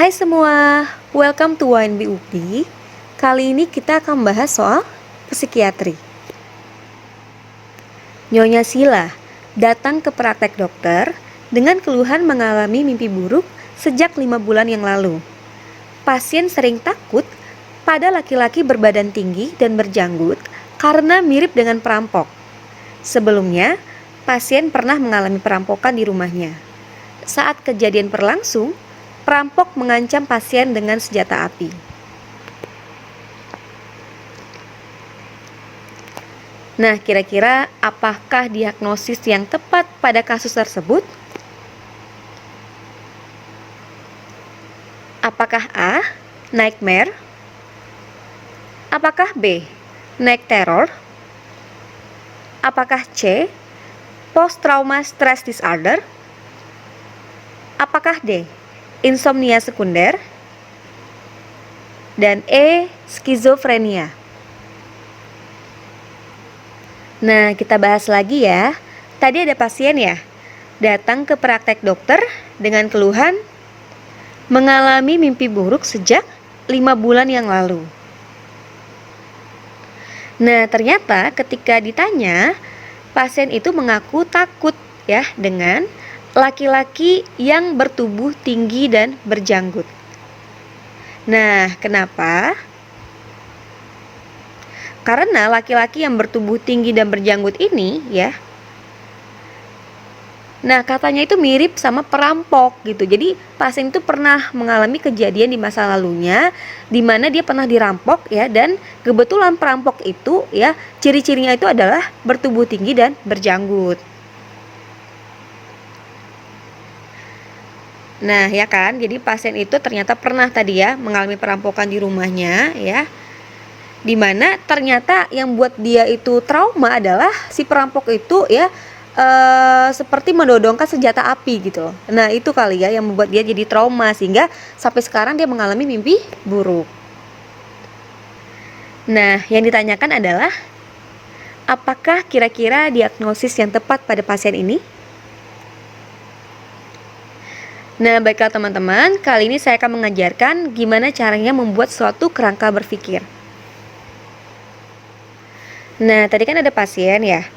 Hai semua, welcome to YNB UPI. Kali ini kita akan membahas soal psikiatri. Nyonya Sila datang ke praktek dokter dengan keluhan mengalami mimpi buruk sejak 5 bulan yang lalu. Pasien sering takut pada laki-laki berbadan tinggi dan berjanggut karena mirip dengan perampok. Sebelumnya, pasien pernah mengalami perampokan di rumahnya. Saat kejadian berlangsung, perampok mengancam pasien dengan senjata api. Nah, kira-kira apakah diagnosis yang tepat pada kasus tersebut? Apakah A. Nightmare? Apakah B. Night terror? Apakah C. Post-trauma stress disorder? Apakah D. Insomnia sekunder? Dan E. Skizofrenia. Nah, kita bahas lagi ya. Tadi ada pasien ya, datang ke praktek dokter dengan keluhan mengalami mimpi buruk sejak 5 bulan yang lalu. Nah, ternyata ketika ditanya, pasien itu mengaku takut ya dengan laki-laki yang bertubuh tinggi dan berjanggut. Nah, kenapa? Karena laki-laki yang bertubuh tinggi dan berjanggut ini ya, nah katanya itu mirip sama perampok gitu. Jadi pasien itu pernah mengalami kejadian di masa lalunya di mana dia pernah dirampok ya, dan kebetulan perampok itu ya ciri-cirinya itu adalah bertubuh tinggi dan berjanggut. Nah ya kan, jadi pasien itu ternyata pernah tadi ya mengalami perampokan di rumahnya ya, dimana ternyata yang buat dia itu trauma adalah si perampok itu ya seperti menodongkan senjata api gitu loh. Nah itu kali ya yang membuat dia jadi trauma sehingga sampai sekarang dia mengalami mimpi buruk. Nah yang ditanyakan adalah apakah kira-kira diagnosis yang tepat pada pasien ini? Nah, baiklah teman-teman, kali ini saya akan mengajarkan gimana caranya membuat suatu kerangka berpikir. Nah, tadi kan ada pasien ya.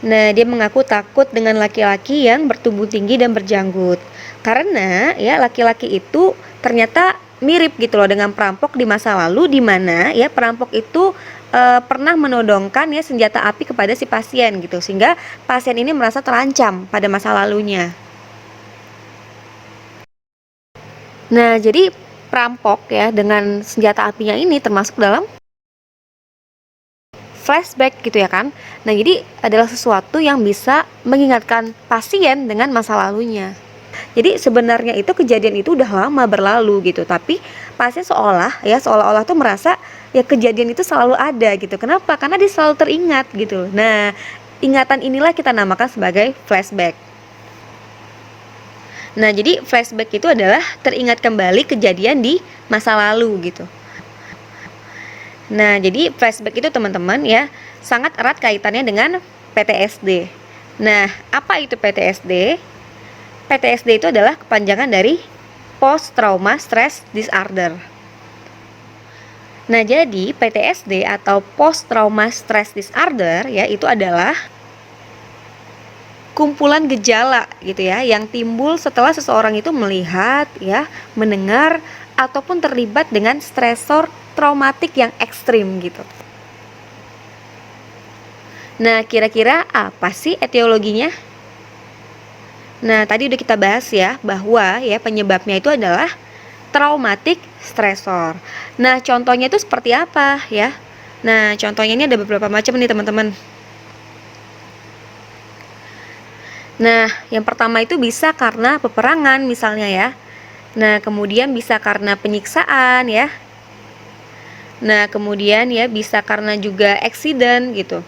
Nah, dia mengaku takut dengan laki-laki yang bertubuh tinggi dan berjanggut. Karena ya laki-laki itu ternyata mirip gitu loh dengan perampok di masa lalu, di mana ya perampok itu pernah menodongkan ya senjata api kepada si pasien gitu, sehingga pasien ini merasa terancam pada masa lalunya. Nah, jadi perampok ya dengan senjata apinya ini termasuk dalam flashback gitu ya kan. Nah, jadi adalah sesuatu yang bisa mengingatkan pasien dengan masa lalunya. Jadi sebenarnya itu kejadian itu udah lama berlalu gitu, tapi pasien seolah-olah tuh merasa ya kejadian itu selalu ada gitu. Kenapa? Karena dia selalu teringat gitu. Nah, ingatan inilah kita namakan sebagai flashback. Nah, jadi flashback itu adalah teringat kembali kejadian di masa lalu gitu. Nah, jadi flashback itu teman-teman ya sangat erat kaitannya dengan PTSD. Nah, apa itu PTSD? PTSD itu adalah kepanjangan dari Post Trauma Stress Disorder. Nah, jadi PTSD atau Post Trauma Stress Disorder ya itu adalah kumpulan gejala gitu ya yang timbul setelah seseorang itu melihat ya, mendengar ataupun terlibat dengan stresor traumatik yang ekstrim gitu. Nah, kira-kira apa sih etiologinya? Nah, tadi udah kita bahas ya bahwa ya penyebabnya itu adalah traumatik stresor. Nah, contohnya itu seperti apa ya? Nah, contohnya ini ada beberapa macam nih teman-teman. Nah, yang pertama itu bisa karena peperangan misalnya ya. Nah, kemudian bisa karena penyiksaan ya. Nah, kemudian ya bisa karena juga accident gitu.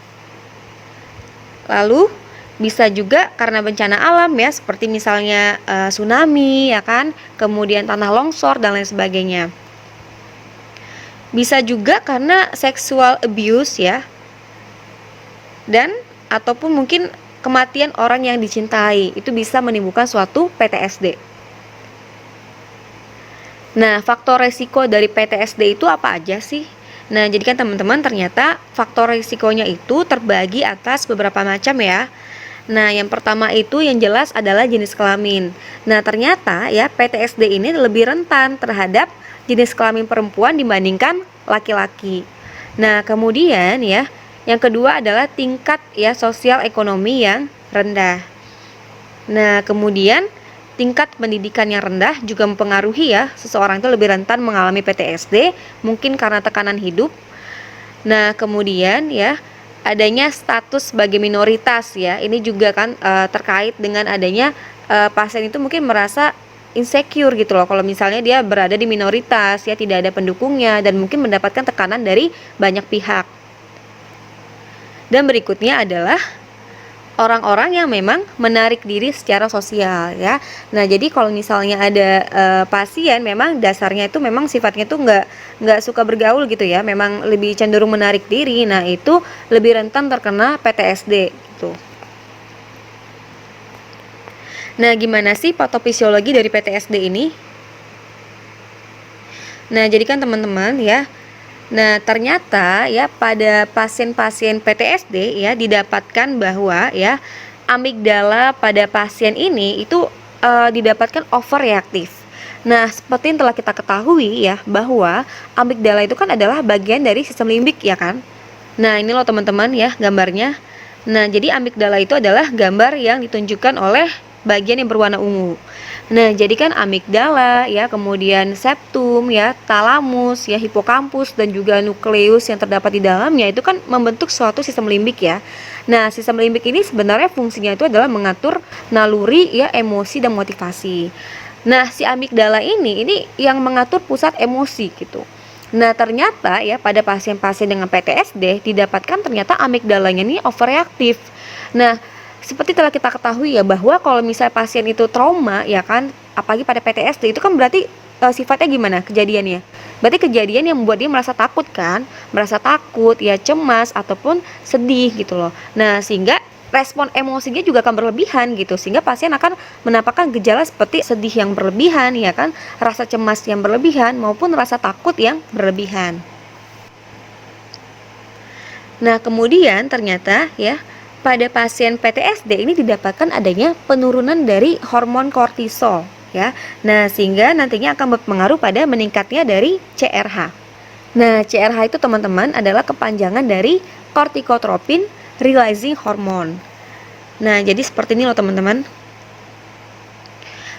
Lalu bisa juga karena bencana alam ya, seperti misalnya tsunami ya kan, kemudian tanah longsor dan lain sebagainya. Bisa juga karena sexual abuse ya. Dan ataupun mungkin kematian orang yang dicintai, itu bisa menimbulkan suatu PTSD. Nah, faktor resiko dari PTSD itu apa aja sih? Nah, jadi kan teman-teman ternyata faktor resikonya itu terbagi atas beberapa macam ya. Nah, yang pertama itu yang jelas adalah jenis kelamin. Nah, ternyata ya PTSD ini lebih rentan terhadap jenis kelamin perempuan dibandingkan laki-laki. Nah, kemudian ya, yang kedua adalah tingkat ya sosial ekonomi yang rendah. Nah, kemudian tingkat pendidikan yang rendah juga mempengaruhi ya, seseorang itu lebih rentan mengalami PTSD, mungkin karena tekanan hidup. Nah, kemudian ya, adanya status sebagai minoritas ya, ini juga kan terkait dengan adanya pasien itu mungkin merasa insecure gitu loh, kalau misalnya dia berada di minoritas ya, tidak ada pendukungnya dan mungkin mendapatkan tekanan dari banyak pihak. Dan berikutnya adalah orang-orang yang memang menarik diri secara sosial ya. Nah, jadi kalau misalnya ada pasien memang dasarnya itu memang sifatnya itu nggak suka bergaul gitu ya, memang lebih cenderung menarik diri. Nah, itu lebih rentan terkena PTSD gitu. Nah, gimana sih patofisiologi dari PTSD ini? Nah, jadi kan teman-teman ya, nah, ternyata ya pada pasien-pasien PTSD ya didapatkan bahwa ya amigdala pada pasien ini itu didapatkan overreaktif. Nah, seperti yang telah kita ketahui ya bahwa amigdala itu kan adalah bagian dari sistem limbik ya kan. Nah, ini loh teman-teman ya gambarnya. Nah, jadi amigdala itu adalah gambar yang ditunjukkan oleh bagian yang berwarna ungu. Nah, jadi kan amigdala ya, kemudian septum ya, talamus ya, hipokampus dan juga nukleus yang terdapat di dalamnya itu kan membentuk suatu sistem limbik ya. Nah, sistem limbik ini sebenarnya fungsinya itu adalah mengatur naluri ya, emosi dan motivasi. Nah, si amigdala ini yang mengatur pusat emosi gitu. Nah, ternyata ya pada pasien-pasien dengan PTSD didapatkan ternyata amigdalanya ini overreaktif. Nah, seperti telah kita ketahui ya bahwa kalau misalnya pasien itu trauma ya kan, apalagi pada PTSD itu kan berarti sifatnya gimana kejadiannya? Berarti kejadian yang membuat dia merasa takut kan, merasa takut ya, cemas ataupun sedih gitu loh. Nah, sehingga respon emosinya juga akan berlebihan gitu, sehingga pasien akan menampakkan gejala seperti sedih yang berlebihan ya kan, rasa cemas yang berlebihan maupun rasa takut yang berlebihan. Nah, kemudian ternyata ya pada pasien PTSD ini didapatkan adanya penurunan dari hormon kortisol ya. Nah, sehingga nantinya akan berpengaruh pada meningkatnya dari CRH. Nah, CRH itu teman-teman adalah kepanjangan dari corticotropin releasing hormone. Nah, jadi seperti ini loh teman-teman.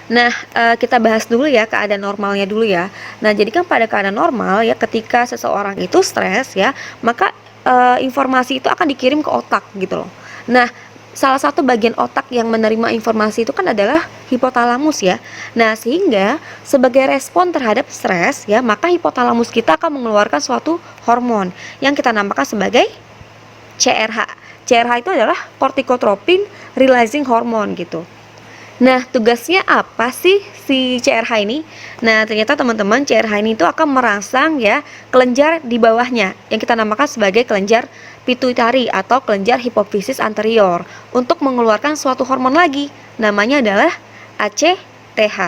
Nah, kita bahas dulu ya keadaan normalnya dulu ya. Nah, jadi kan pada keadaan normal ya, ketika seseorang itu stres ya, maka informasi itu akan dikirim ke otak gitu loh. Nah, salah satu bagian otak yang menerima informasi itu kan adalah hipotalamus ya. Nah, sehingga sebagai respon terhadap stres ya, maka hipotalamus kita akan mengeluarkan suatu hormon yang kita namakan sebagai CRH. CRH itu adalah corticotropin releasing hormone gitu. Nah, tugasnya apa sih si CRH ini? Nah, ternyata teman-teman CRH ini itu akan merangsang ya kelenjar di bawahnya yang kita namakan sebagai kelenjar pituitari atau kelenjar hipofisis anterior untuk mengeluarkan suatu hormon lagi. Namanya adalah ACTH.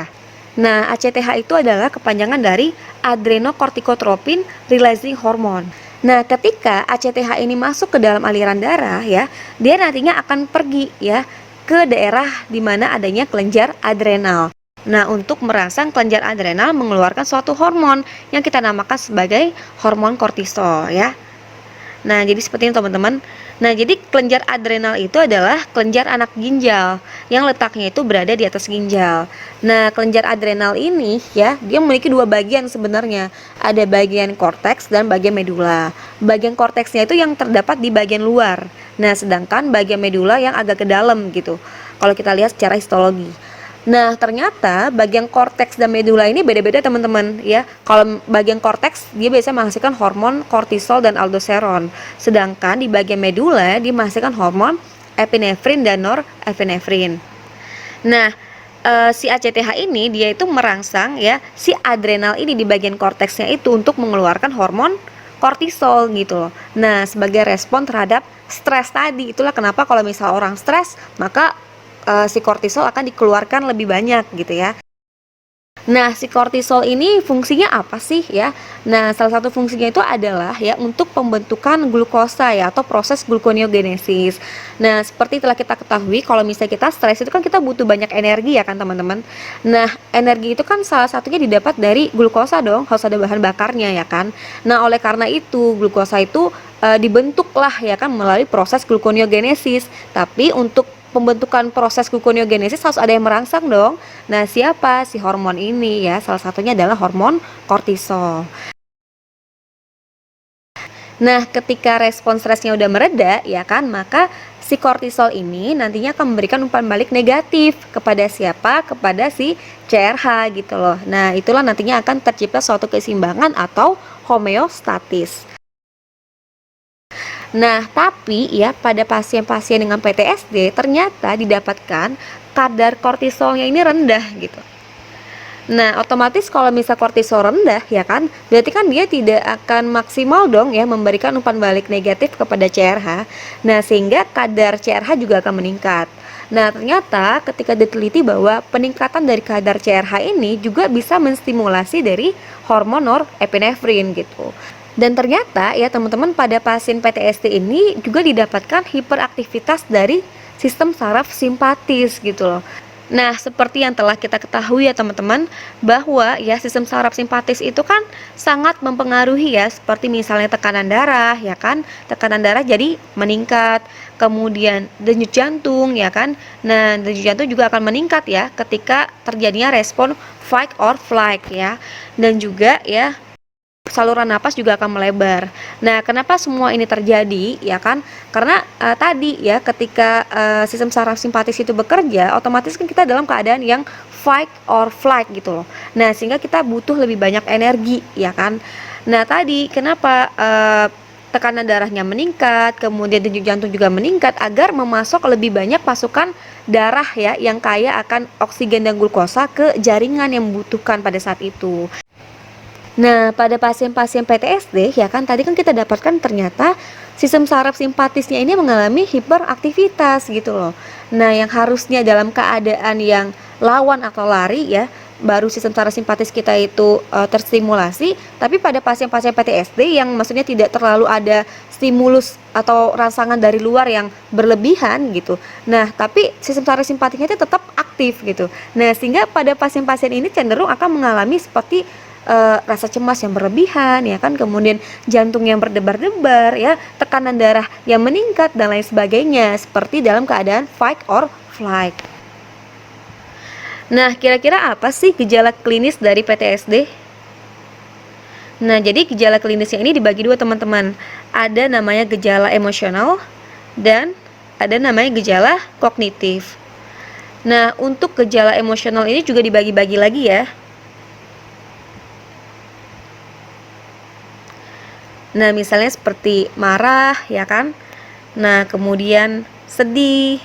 Nah, ACTH itu adalah kepanjangan dari adrenocorticotropin releasing hormone. Nah, ketika ACTH ini masuk ke dalam aliran darah ya, dia nantinya akan pergi ya ke daerah di mana adanya kelenjar adrenal. Nah, untuk merangsang kelenjar adrenal mengeluarkan suatu hormon yang kita namakan sebagai hormon kortisol ya. Nah, jadi seperti ini teman-teman. Nah, jadi kelenjar adrenal itu adalah kelenjar anak ginjal yang letaknya itu berada di atas ginjal. Nah, kelenjar adrenal ini ya, dia memiliki dua bagian sebenarnya. Ada bagian korteks dan bagian medula. Bagian korteksnya itu yang terdapat di bagian luar. Nah, sedangkan bagian medula yang agak ke dalam gitu. Kalau kita lihat secara histologi. Nah, ternyata bagian korteks dan medula ini beda-beda teman-teman ya. Kalau bagian korteks dia biasanya menghasilkan hormon kortisol dan aldosteron. Sedangkan di bagian medula dia menghasilkan hormon epinefrin dan norepinefrin. Nah, si ACTH ini dia itu merangsang ya si adrenal ini di bagian korteksnya itu untuk mengeluarkan hormon kortisol gitu loh. Nah, sebagai respon terhadap stres tadi, itulah kenapa kalau misal orang stres maka si kortisol akan dikeluarkan lebih banyak gitu ya. Nah, si kortisol ini fungsinya apa sih ya? Nah, salah satu fungsinya itu adalah ya untuk pembentukan glukosa ya atau proses gluconeogenesis. Nah, seperti telah kita ketahui kalau misalnya kita stres itu kan kita butuh banyak energi ya kan teman-teman. Nah, energi itu kan salah satunya didapat dari glukosa dong, harus ada bahan bakarnya ya kan. Nah, oleh karena itu glukosa itu dibentuklah ya kan melalui proses gluconeogenesis. Tapi untuk pembentukan proses gluconeogenesis harus ada yang merangsang dong. Nah, siapa si hormon ini ya? Salah satunya adalah hormon kortisol. Nah, ketika respon stresnya udah mereda ya kan, maka si kortisol ini nantinya akan memberikan umpan balik negatif kepada siapa? Kepada si CRH gitu loh. Nah, itulah nantinya akan tercipta suatu keseimbangan atau homeostatis. Nah, tapi ya pada pasien-pasien dengan PTSD ternyata didapatkan kadar kortisolnya ini rendah gitu. Nah, otomatis kalau misal kortisol rendah ya kan, berarti kan dia tidak akan maksimal dong ya memberikan umpan balik negatif kepada CRH. Nah, sehingga kadar CRH juga akan meningkat. Nah, ternyata ketika diteliti bahwa peningkatan dari kadar CRH ini juga bisa menstimulasi dari hormon norepinefrin gitu. Dan ternyata ya teman-teman pada pasien PTSD ini juga didapatkan hiperaktivitas dari sistem saraf simpatis gitu loh. Nah, seperti yang telah kita ketahui ya teman-teman, bahwa ya sistem saraf simpatis itu kan sangat mempengaruhi ya, seperti misalnya tekanan darah ya kan, tekanan darah jadi meningkat, kemudian denyut jantung ya kan. Nah, denyut jantung juga akan meningkat ya ketika terjadinya respon fight or flight ya. Dan juga ya saluran napas juga akan melebar. Nah, kenapa semua ini terjadi ya kan? Karena tadi ya ketika sistem saraf simpatis itu bekerja, otomatis kan kita dalam keadaan yang fight or flight gitu loh. Nah, sehingga kita butuh lebih banyak energi ya kan. Nah, tadi kenapa tekanan darahnya meningkat, kemudian denyut jantung juga meningkat agar memasok lebih banyak pasukan darah ya yang kaya akan oksigen dan glukosa ke jaringan yang membutuhkan pada saat itu. Nah, pada pasien-pasien PTSD ya kan tadi kan kita dapatkan ternyata sistem saraf simpatisnya ini mengalami hiperaktivitas gitu loh. Nah, yang harusnya dalam keadaan yang lawan atau lari ya, baru sistem saraf simpatis kita itu terstimulasi, tapi pada pasien-pasien PTSD yang maksudnya tidak terlalu ada stimulus atau rangsangan dari luar yang berlebihan gitu. Nah, tapi sistem saraf simpatisnya itu tetap aktif gitu. Nah, sehingga pada pasien-pasien ini cenderung akan mengalami seperti rasa cemas yang berlebihan ya kan, kemudian jantung yang berdebar-debar ya, tekanan darah yang meningkat dan lain sebagainya seperti dalam keadaan fight or flight. Nah, kira-kira apa sih gejala klinis dari PTSD? Nah, jadi gejala klinisnya ini dibagi dua teman-teman. Ada namanya gejala emosional dan ada namanya gejala kognitif. Nah, untuk gejala emosional ini juga dibagi-bagi lagi ya. Nah, misalnya seperti marah, ya kan? Nah, kemudian sedih.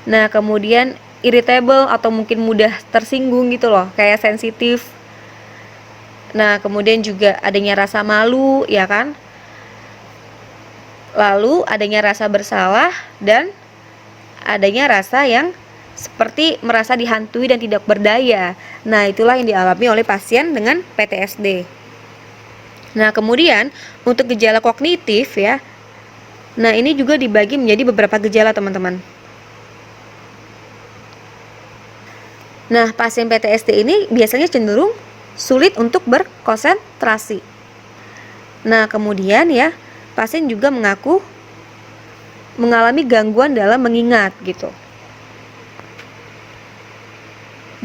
Nah, kemudian irritable atau mungkin mudah tersinggung gitu loh, kayak sensitif. Nah, kemudian juga adanya rasa malu, ya kan? Lalu adanya rasa bersalah dan adanya rasa yang seperti merasa dihantui dan tidak berdaya. Nah, itulah yang dialami oleh pasien dengan PTSD. Nah, kemudian untuk gejala kognitif ya, nah ini juga dibagi menjadi beberapa gejala teman-teman. Nah, pasien PTSD ini biasanya cenderung sulit untuk berkonsentrasi. Nah, kemudian ya, pasien juga mengaku mengalami gangguan dalam mengingat gitu.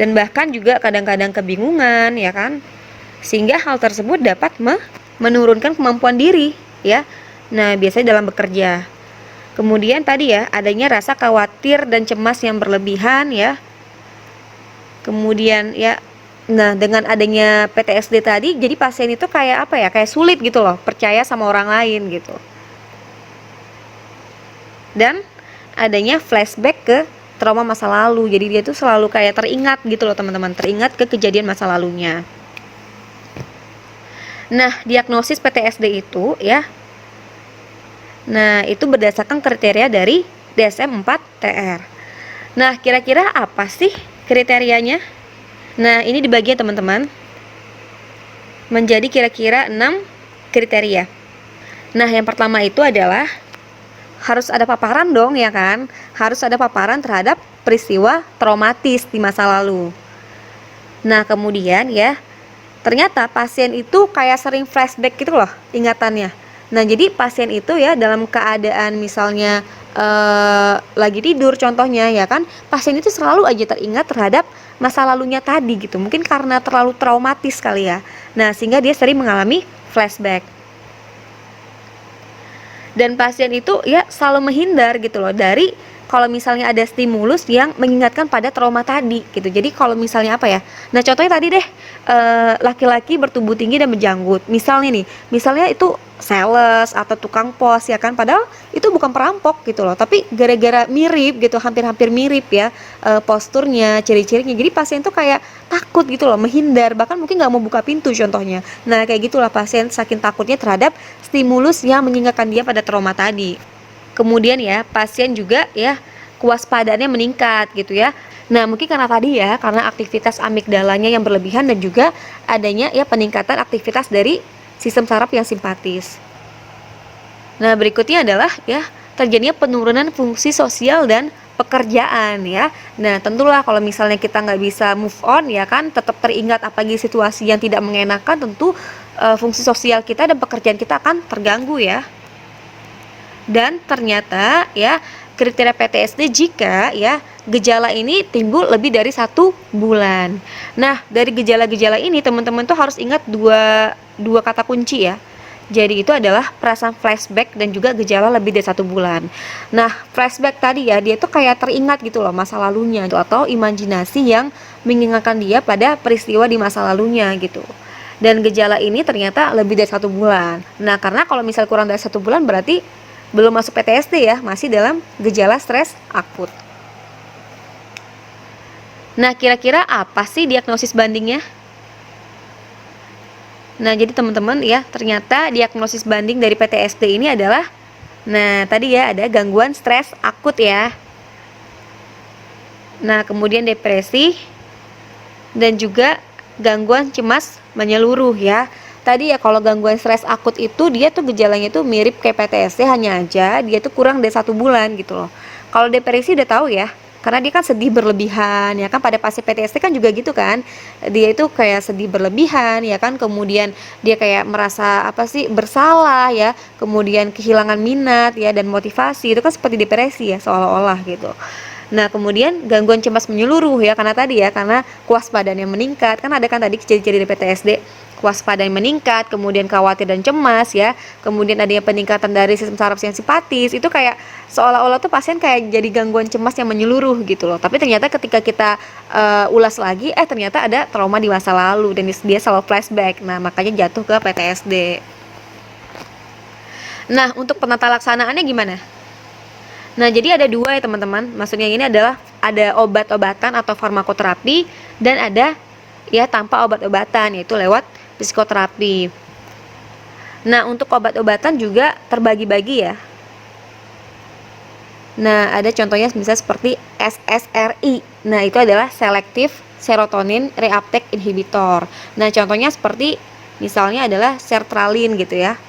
Dan bahkan juga kadang-kadang kebingungan ya kan. Sehingga hal tersebut dapat menurunkan kemampuan diri ya. Nah, biasanya dalam bekerja. Kemudian tadi ya, adanya rasa khawatir dan cemas yang berlebihan ya. Kemudian ya, nah dengan adanya PTSD tadi, jadi pasien itu kayak apa ya? Kayak sulit gitu loh, percaya sama orang lain gitu. Dan adanya flashback ke trauma masa lalu. Jadi dia tuh selalu kayak teringat gitu loh teman-teman, teringat ke kejadian masa lalunya. Nah, diagnosis PTSD itu ya, nah itu berdasarkan kriteria dari DSM-4-TR. Nah, kira-kira apa sih kriterianya? Nah, ini dibagi ya teman-teman menjadi kira-kira 6 kriteria. Nah, yang pertama itu adalah harus ada paparan dong ya kan? Harus ada paparan terhadap peristiwa traumatis di masa lalu. Nah, kemudian ya, ternyata pasien itu kayak sering flashback gitu loh ingatannya. Nah, jadi pasien itu ya dalam keadaan misalnya lagi tidur contohnya ya kan, pasien itu selalu aja teringat terhadap masa lalunya tadi gitu. Mungkin karena terlalu traumatis kali ya. Nah, sehingga dia sering mengalami flashback. Dan pasien itu ya selalu menghindar gitu loh dari kalau misalnya ada stimulus yang mengingatkan pada trauma tadi gitu. Jadi kalau misalnya apa ya, nah contohnya tadi deh, laki-laki bertubuh tinggi dan berjanggut misalnya nih, misalnya itu sales atau tukang pos ya kan, padahal itu bukan perampok gitu loh, tapi gara-gara mirip gitu, hampir-hampir mirip ya, posturnya, ciri-cirinya, jadi pasien tuh kayak takut gitu loh, menghindar, bahkan mungkin nggak mau buka pintu contohnya. Nah kayak gitulah pasien saking takutnya terhadap stimulus yang mengingatkan dia pada trauma tadi. Kemudian ya, pasien juga ya kewaspadaannya meningkat gitu ya. Nah, mungkin karena tadi ya, karena aktivitas amigdalanya yang berlebihan dan juga adanya ya peningkatan aktivitas dari sistem saraf yang simpatis. Nah, berikutnya adalah ya terjadinya penurunan fungsi sosial dan pekerjaan ya. Nah, tentulah kalau misalnya kita nggak bisa move on ya kan, tetap teringat apalagi situasi yang tidak mengenakan, tentu fungsi sosial kita dan pekerjaan kita akan terganggu ya. Dan ternyata ya kriteria PTSD jika ya gejala ini timbul lebih dari 1 bulan. Nah, dari gejala-gejala ini teman-teman tuh harus ingat dua kata kunci ya. Jadi itu adalah perasaan flashback dan juga gejala lebih dari 1 bulan. Nah, flashback tadi ya, dia tuh kayak teringat gitu loh masa lalunya atau imajinasi yang mengingatkan dia pada peristiwa di masa lalunya gitu. Dan gejala ini ternyata lebih dari 1 bulan. Nah, karena kalau misal kurang dari 1 bulan berarti belum masuk PTSD ya, masih dalam gejala stres akut. Nah, kira-kira apa sih diagnosis bandingnya? Nah, jadi teman-teman ya, ternyata diagnosis banding dari PTSD ini adalah, nah tadi ya ada gangguan stres akut ya. Nah, kemudian depresi dan juga gangguan cemas menyeluruh ya. Tadi ya kalau gangguan stres akut itu dia tuh gejalanya tuh mirip kayak PTSD, hanya aja dia tuh kurang dari 1 bulan gitu loh. Kalau depresi udah tahu ya, karena dia kan sedih berlebihan ya kan, pada pasien PTSD kan juga gitu kan, dia itu kayak sedih berlebihan ya kan, kemudian dia kayak merasa apa sih bersalah ya, kemudian kehilangan minat ya dan motivasi, itu kan seperti depresi ya seolah-olah gitu. Nah, kemudian gangguan cemas menyeluruh ya, karena tadi ya, karena kewaspadaan yang meningkat, kan ada kan tadi ciri-ciri dari PTSD, kewaspadaan meningkat, kemudian khawatir dan cemas ya, kemudian adanya peningkatan dari sistem saraf yang simpatis, itu kayak seolah-olah tuh pasien kayak jadi gangguan cemas yang menyeluruh gitu loh. Tapi ternyata ketika kita ulas lagi, ternyata ada trauma di masa lalu dan dia selalu flashback. Nah, makanya jatuh ke PTSD. Nah, untuk penata laksanaannya gimana? Nah, jadi ada dua ya teman-teman. Maksudnya ini adalah ada obat-obatan atau farmakoterapi dan ada ya tanpa obat-obatan, yaitu lewat psikoterapi. Nah, untuk obat-obatan juga terbagi-bagi ya. Nah, ada contohnya misalnya seperti SSRI. Nah, itu adalah Selective Serotonin Reuptake Inhibitor. Nah, contohnya seperti misalnya adalah sertralin gitu ya.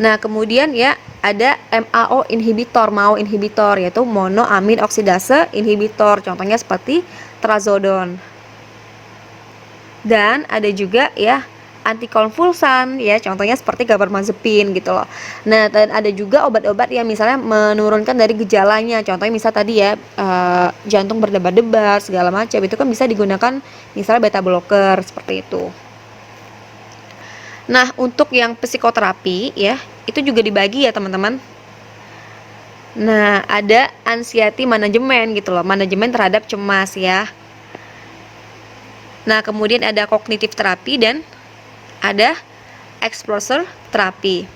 Nah, kemudian ya ada MAO inhibitor, yaitu monoamin oksidase inhibitor, contohnya seperti trazodon. Dan ada juga ya antikonvulsan ya, contohnya seperti carbamazepine gitu loh. Nah, dan ada juga obat-obat yang misalnya menurunkan dari gejalanya, contohnya misal tadi ya jantung berdebar-debar segala macam, itu kan bisa digunakan misalnya beta blocker seperti itu. Nah, untuk yang psikoterapi ya, itu juga dibagi ya teman-teman. Nah, ada anxiety manajemen gitu loh, manajemen terhadap cemas ya. Nah, kemudian ada kognitif terapi dan ada exposure terapi.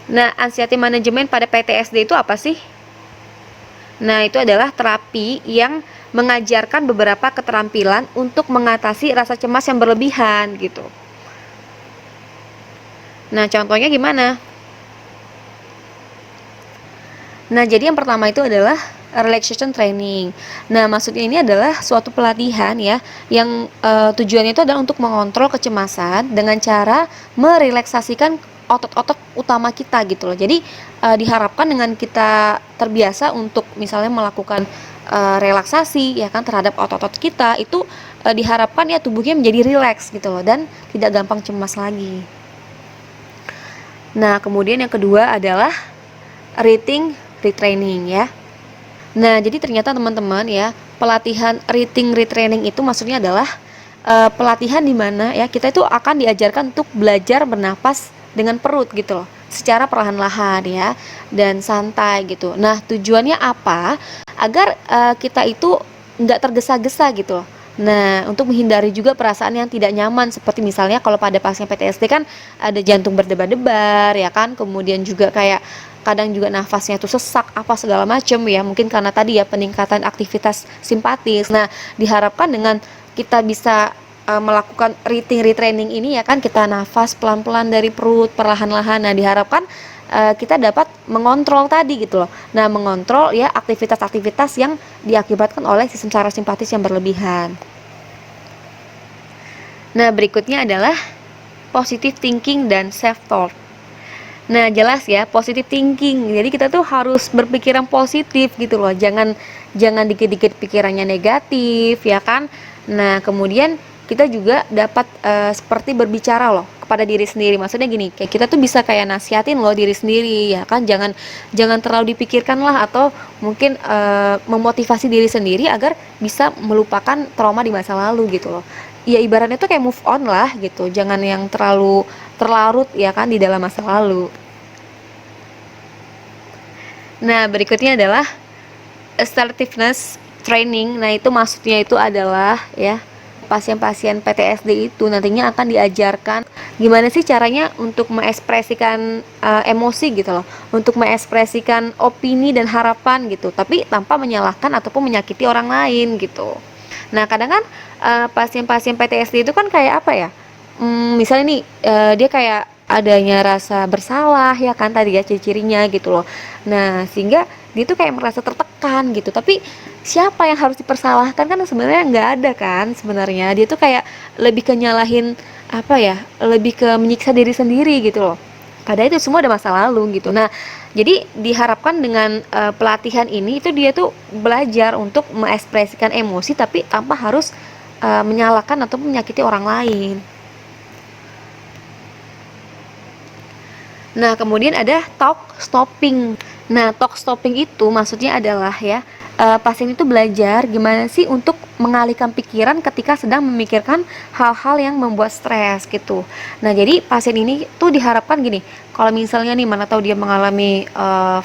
Nah, anxiety manajemen pada PTSD itu apa sih? Nah, itu adalah terapi yang mengajarkan beberapa keterampilan untuk mengatasi rasa cemas yang berlebihan gitu. Nah, contohnya gimana? Nah, jadi yang pertama itu adalah relaxation training. Nah, maksudnya ini adalah suatu pelatihan ya yang tujuannya itu adalah untuk mengontrol kecemasan dengan cara merelaksasikan otot-otot utama kita gitu loh. Jadi diharapkan dengan kita terbiasa untuk misalnya melakukan relaksasi ya kan terhadap otot-otot kita itu diharapkan ya tubuhnya menjadi rileks gitu loh dan tidak gampang cemas lagi. Nah, kemudian yang kedua adalah reading retraining ya. Nah, jadi ternyata teman-teman ya, pelatihan reading retraining itu maksudnya adalah pelatihan di mana ya kita itu akan diajarkan untuk belajar bernapas dengan perut gitu loh, secara perlahan-lahan ya dan santai gitu. Nah, tujuannya apa? Agar kita itu nggak tergesa-gesa gitu loh. Nah, untuk menghindari juga perasaan yang tidak nyaman seperti misalnya kalau pada pasien PTSD kan ada jantung berdebar-debar ya kan, kemudian juga kayak kadang juga nafasnya tuh sesak apa segala macam ya, mungkin karena tadi ya peningkatan aktivitas simpatis. Nah, diharapkan dengan kita bisa melakukan reading retraining ini ya kan, kita nafas pelan-pelan dari perut perlahan-lahan. Nah, diharapkan kita dapat mengontrol tadi gitu loh. Nah, mengontrol ya aktivitas-aktivitas yang diakibatkan oleh sistem parasimpatis yang berlebihan. Nah, berikutnya adalah positive thinking dan self talk. Nah, jelas ya, positive thinking. Jadi kita tuh harus berpikiran positif gitu loh. Jangan dikit-dikit pikirannya negatif ya kan. Nah, kemudian kita juga dapat seperti berbicara loh kepada diri sendiri. Maksudnya gini, kayak kita tuh bisa kayak nasihatin loh diri sendiri ya kan. Jangan terlalu dipikirkan lah, atau mungkin memotivasi diri sendiri agar bisa melupakan trauma di masa lalu gitu loh. Ya ibaratnya tuh kayak move on lah gitu. Jangan yang terlalu terlarut ya kan di dalam masa lalu. Nah, berikutnya adalah assertiveness training. Nah, itu maksudnya itu adalah ya pasien-pasien PTSD itu nantinya akan diajarkan gimana sih caranya untuk mengekspresikan emosi gitu loh, untuk mengekspresikan opini dan harapan gitu, tapi tanpa menyalahkan ataupun menyakiti orang lain gitu. Nah, kadang kan pasien-pasien PTSD itu kan kayak apa ya? Misalnya nih dia kayak adanya rasa bersalah ya kan tadi ya ciri-cirinya gitu loh. Nah, sehingga dia tuh kayak merasa tertekan gitu. Tapi siapa yang harus dipersalahkan kan sebenarnya nggak ada kan sebenarnya. Dia tuh kayak lebih ke nyalahin apa ya? Lebih ke menyiksa diri sendiri gitu loh. Padahal itu semua ada masa lalu gitu. Nah, jadi diharapkan dengan pelatihan ini itu dia tuh belajar untuk mengekspresikan emosi tapi tanpa harus menyalahkan atau menyakiti orang lain. Nah, kemudian ada talk stopping. Nah, talk stopping itu maksudnya adalah ya, pasien itu belajar gimana sih untuk mengalihkan pikiran ketika sedang memikirkan hal-hal yang membuat stres gitu. Nah, jadi pasien ini tuh diharapkan gini, kalau misalnya nih mana tahu dia mengalami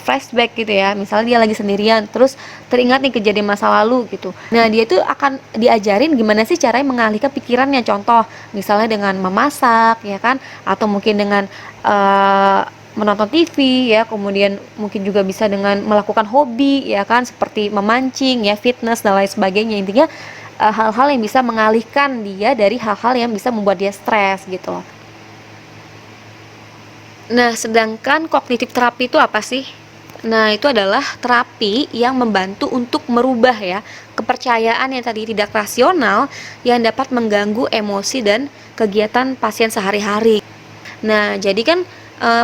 flashback gitu ya, misalnya dia lagi sendirian, terus teringat nih kejadian masa lalu gitu. Nah, dia itu akan diajarin gimana sih caranya mengalihkan pikirannya. Contoh, misalnya dengan memasak ya kan, atau mungkin dengan menonton TV ya, kemudian mungkin juga bisa dengan melakukan hobi ya kan, seperti memancing ya, fitness dan lain sebagainya. Intinya hal-hal yang bisa mengalihkan dia dari hal-hal yang bisa membuat dia stres gitu. Nah, sedangkan kognitif terapi itu apa sih? Nah, itu adalah terapi yang membantu untuk merubah ya kepercayaan yang tadi tidak rasional yang dapat mengganggu emosi dan kegiatan pasien sehari-hari. Nah, jadi kan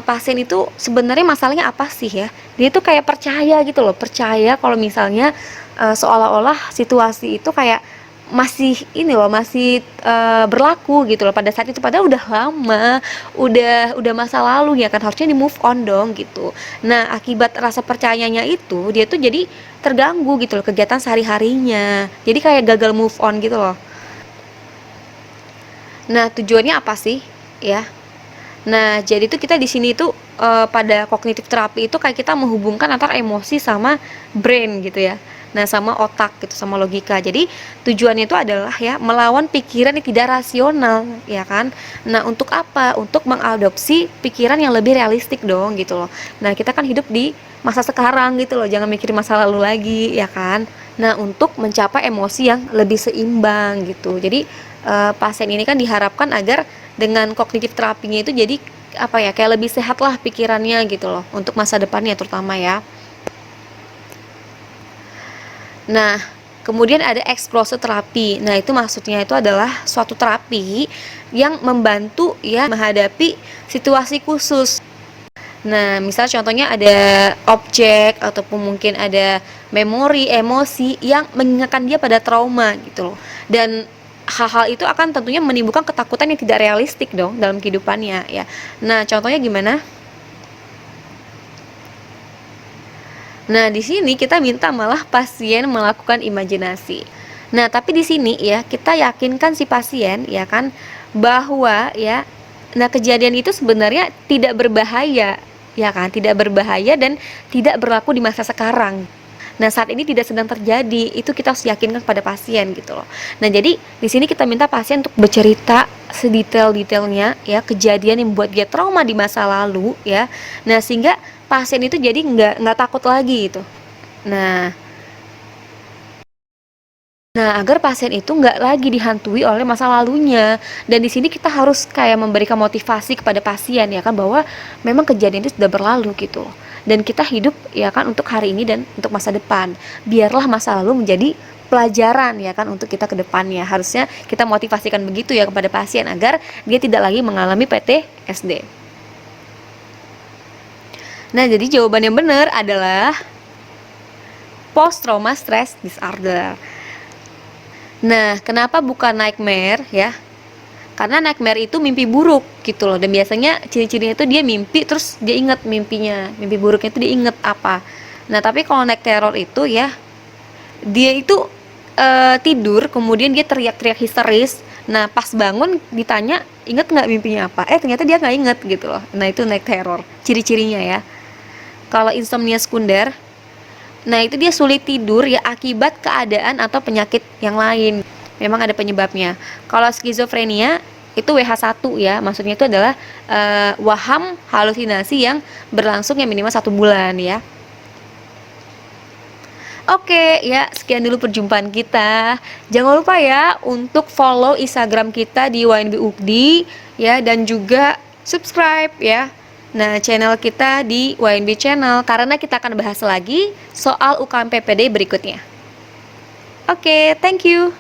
pasien itu sebenarnya masalahnya apa sih ya? Dia tuh kayak percaya gitu loh, percaya kalau misalnya seolah-olah situasi itu kayak masih ini loh, masih berlaku gitu loh pada saat itu, padahal udah lama, udah masa lalu ya kan, harusnya di move on dong gitu. Nah, akibat rasa percayanya itu dia tuh jadi terganggu gitu loh kegiatan sehari-harinya. Jadi kayak gagal move on gitu loh. Nah, tujuannya apa sih? Ya. Nah, jadi tuh kita di sini tuh pada kognitif terapi itu kayak kita menghubungkan antara emosi sama brain gitu ya. Nah, sama otak gitu, sama logika. Jadi tujuannya itu adalah ya melawan pikiran yang tidak rasional, ya kan? Nah, untuk apa? Untuk mengadopsi pikiran yang lebih realistik dong gitu loh. Nah, kita kan hidup di masa sekarang gitu loh, jangan mikir masa lalu lagi, ya kan? Nah, untuk mencapai emosi yang lebih seimbang gitu. Jadi pasien ini kan diharapkan agar dengan kognitif terapinya itu jadi apa ya, kayak lebih sehat lah pikirannya gitu loh untuk masa depannya terutama ya. Nah, kemudian ada exposure terapi. Nah, itu maksudnya itu adalah suatu terapi yang membantu ya menghadapi situasi khusus. Nah, misal contohnya ada objek ataupun mungkin ada memori, emosi yang mengingatkan dia pada trauma gitu loh. Dan hal-hal itu akan tentunya menimbulkan ketakutan yang tidak realistik dong dalam kehidupannya ya. Nah, contohnya gimana? Nah, di sini kita minta malah pasien melakukan imajinasi. Nah, tapi di sini ya kita yakinkan si pasien ya kan bahwa ya kejadian itu sebenarnya tidak berbahaya ya kan, tidak berbahaya dan tidak berlaku di masa sekarang. Nah, saat ini tidak sedang terjadi, itu kita harus yakinkan kepada pasien gitu loh. Nah, jadi di sini kita minta pasien untuk bercerita sedetail-detailnya ya kejadian yang membuat dia trauma di masa lalu ya. Nah, sehingga pasien itu jadi nggak takut lagi gitu. Nah, agar pasien itu nggak lagi dihantui oleh masa lalunya. Dan di sini kita harus kayak memberikan motivasi kepada pasien ya kan bahwa memang kejadian itu sudah berlalu gitu loh. Dan kita hidup ya kan untuk hari ini dan untuk masa depan. Biarlah masa lalu menjadi pelajaran ya kan untuk kita ke depannya. Harusnya kita motivasikan begitu ya kepada pasien agar dia tidak lagi mengalami PTSD. Nah, jadi jawaban yang benar adalah post trauma stress disorder. Nah, kenapa bukan nightmare ya? Karena nightmare itu mimpi buruk gitu loh. Dan biasanya ciri-cirinya itu dia mimpi terus dia ingat mimpinya. Mimpi buruknya itu dia ingat apa. Nah, tapi kalau night terror itu ya dia itu tidur kemudian dia teriak-teriak histeris. Nah, pas bangun ditanya inget nggak mimpinya apa? Ternyata dia nggak inget gitu loh. Nah, itu night terror. Ciri-cirinya ya. Kalau insomnia sekunder, nah itu dia sulit tidur ya akibat keadaan atau penyakit yang lain. Memang ada penyebabnya. Kalau skizofrenia itu WH1 ya, maksudnya itu adalah waham halusinasi yang berlangsung yang minimal 1 bulan ya. Oke ya, sekian dulu perjumpaan kita. Jangan lupa ya untuk follow Instagram kita di YNB Ukdi ya, dan juga subscribe ya. Nah, channel kita di YNB Channel karena kita akan bahas lagi soal UKM PPD berikutnya. Oke, thank you.